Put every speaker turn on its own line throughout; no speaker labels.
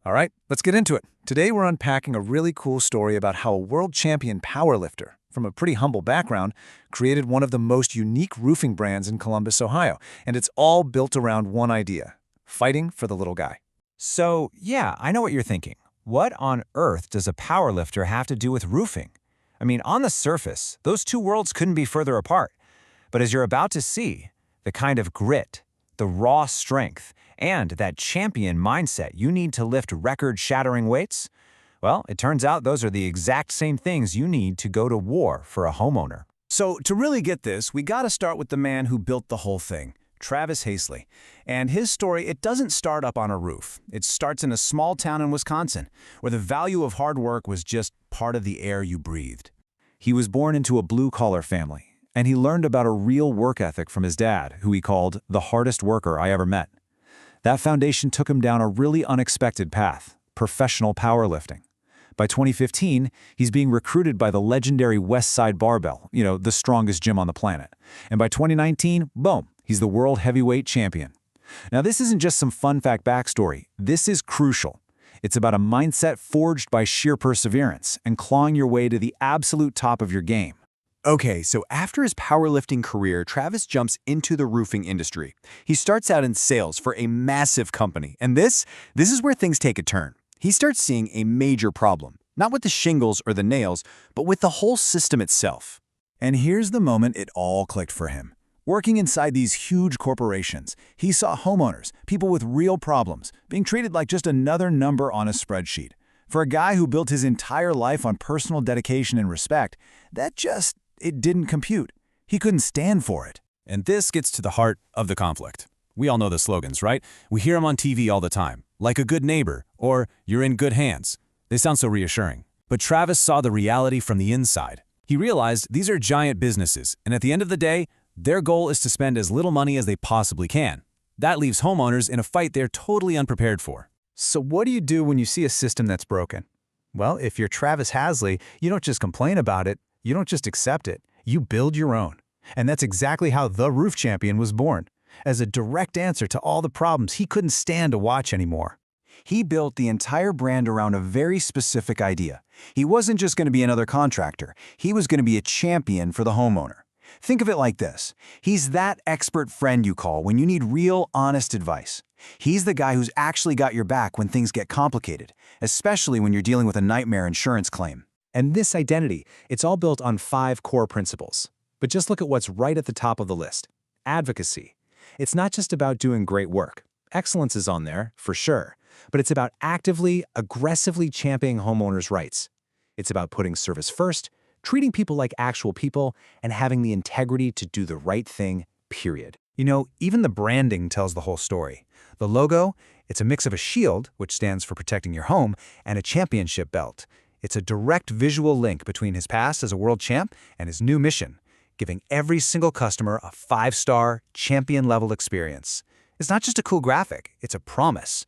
All right, let's get into it. Today we're unpacking a really cool story about how a world champion powerlifter, from a pretty humble background, created one of the most unique roofing brands in Columbus, Ohio. And it's all built around one idea: fighting for the little guy.
So, yeah, I know what you're thinking. What on earth does a powerlifter have to do with roofing? I mean, on the surface, those two worlds couldn't be further apart. But as you're about to see, the kind of grit, the raw strength, and that champion mindset you need to lift record-shattering weights, well, it turns out those are the exact same things you need to go to war for a homeowner.
So to really get this, we gotta start with the man who built the whole thing, Travis Hazley. And his story, it doesn't start up on a roof. It starts in a small town in Wisconsin, where the value of hard work was just part of the air you breathed. He was born into a blue-collar family, and he learned about a real work ethic from his dad, who he called the hardest worker I ever met. That foundation took him down a really unexpected path: professional powerlifting. By 2015, he's being recruited by the legendary West Side Barbell, the strongest gym on the planet. And by 2019, boom, he's the world heavyweight champion. Now, this isn't just some fun fact backstory. This is crucial. It's about a mindset forged by sheer perseverance and clawing your way to the absolute top of your game.
Okay, so after his powerlifting career, Travis jumps into the roofing industry. He starts out in sales for a massive company, and this is where things take a turn. He starts seeing a major problem, not with the shingles or the nails, but with the whole system itself.
And here's the moment it all clicked for him. Working inside these huge corporations, he saw homeowners, people with real problems, being treated like just another number on a spreadsheet. For a guy who built his entire life on personal dedication and respect, it didn't compute. He couldn't stand for it.
And this gets to the heart of the conflict. We all know the slogans, right? We hear them on TV all the time, like a good neighbor, or you're in good hands. They sound so reassuring. But Travis saw the reality from the inside. He realized these are giant businesses, and at the end of the day, their goal is to spend as little money as they possibly can. That leaves homeowners in a fight they're totally unprepared for.
So what do you do when you see a system that's broken? Well, if you're Travis Hazley, you don't just complain about it. You don't just accept it, you build your own. And that's exactly how the Roof Champion was born, as a direct answer to all the problems he couldn't stand to watch anymore. He built the entire brand around a very specific idea. He wasn't just going to be another contractor, he was going to be a champion for the homeowner. Think of it like this: he's that expert friend you call when you need real, honest advice. He's the guy who's actually got your back when things get complicated, especially when you're dealing with a nightmare insurance claim. And this identity, it's all built on 5 core principles. But just look at what's right at the top of the list: advocacy. It's not just about doing great work. Excellence is on there, for sure. But it's about actively, aggressively championing homeowners' rights. It's about putting service first, treating people like actual people, and having the integrity to do the right thing, period. Even the branding tells the whole story. The logo, it's a mix of a shield, which stands for protecting your home, and a championship belt. It's a direct visual link between his past as a world champ and his new mission, giving every single customer a 5-star, champion-level experience. It's not just a cool graphic, it's a promise.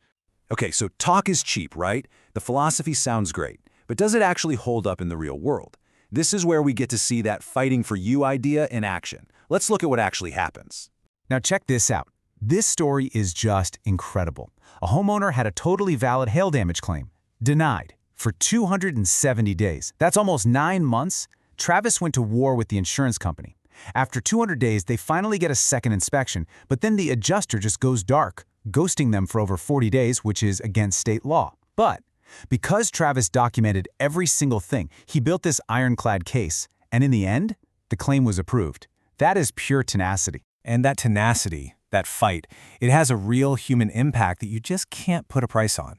Okay, so talk is cheap, right? The philosophy sounds great, but does it actually hold up in the real world? This is where we get to see that fighting for you idea in action. Let's look at what actually happens.
Now check this out. This story is just incredible. A homeowner had a totally valid hail damage claim. Denied. For 270 days. That's almost 9 months. Travis went to war with the insurance company. After 200 days, they finally get a second inspection, but then the adjuster just goes dark, ghosting them for over 40 days, which is against state law. But because Travis documented every single thing, he built this ironclad case, and in the end, the claim was approved. That is pure tenacity.
And that tenacity, that fight, it has a real human impact that you just can't put a price on.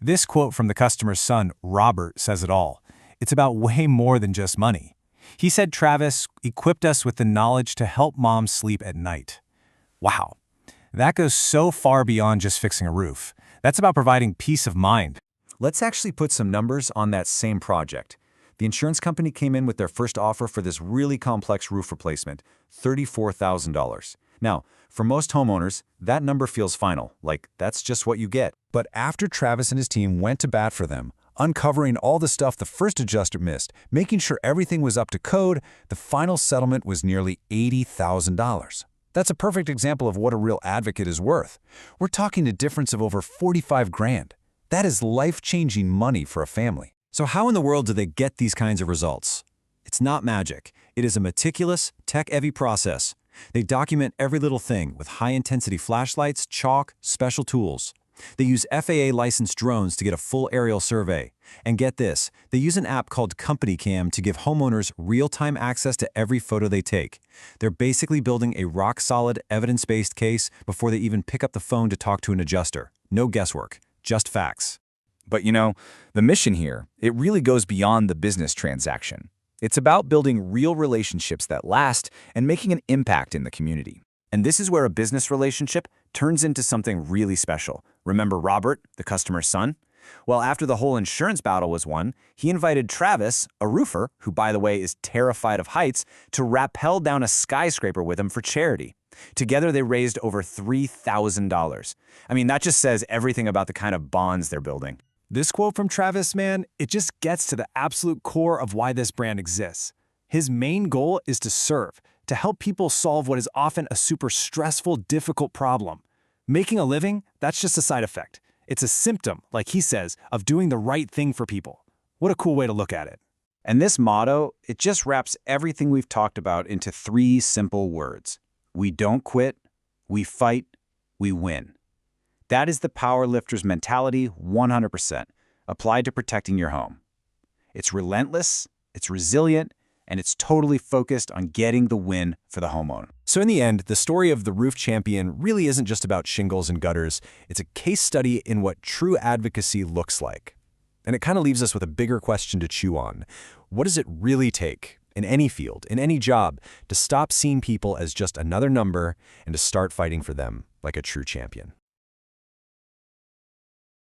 This quote from the customer's son, Robert, says it all. It's about way more than just money. He said Travis equipped us with the knowledge to help moms sleep at night. Wow. That goes so far beyond just fixing a roof. That's about providing peace of mind.
Let's actually put some numbers on that same project. The insurance company came in with their first offer for this really complex roof replacement, $34,000. Now, for most homeowners, that number feels final, like that's just what you get. But after Travis and his team went to bat for them, uncovering all the stuff the first adjuster missed, making sure everything was up to code, the final settlement was nearly $80,000. That's a perfect example of what a real advocate is worth. We're talking a difference of over 45 grand.
That is life-changing money for a family. So how in the world do they get these kinds of results? It's not magic. It is a meticulous, tech-heavy process. They document every little thing with high-intensity flashlights, chalk, special tools. They use FAA-licensed drones to get a full aerial survey. And get this, they use an app called Company Cam to give homeowners real-time access to every photo they take. They're basically building a rock-solid, evidence-based case before they even pick up the phone to talk to an adjuster. No guesswork, just facts.
But you know, the mission here, it really goes beyond the business transaction. It's about building real relationships that last and making an impact in the community. And this is where a business relationship turns into something really special. Remember Robert, the customer's son? Well, after the whole insurance battle was won, he invited Travis, a roofer, who by the way is terrified of heights, to rappel down a skyscraper with him for charity. Together they raised over $3,000. I mean, that just says everything about the kind of bonds they're building.
This quote from Travis, man, it just gets to the absolute core of why this brand exists. His main goal is to serve, to help people solve what is often a super stressful, difficult problem. Making a living, that's just a side effect. It's a symptom, like he says, of doing the right thing for people. What a cool way to look at it.
And this motto, it just wraps everything we've talked about into 3 simple words. We don't quit, we fight, we win. That is the powerlifter's mentality 100%, applied to protecting your home. It's relentless, it's resilient, and it's totally focused on getting the win for the homeowner.
So in the end, the story of the Roof Champion really isn't just about shingles and gutters. It's a case study in what true advocacy looks like. And it kind of leaves us with a bigger question to chew on. What does it really take, in any field, in any job, to stop seeing people as just another number and to start fighting for them like a true champion?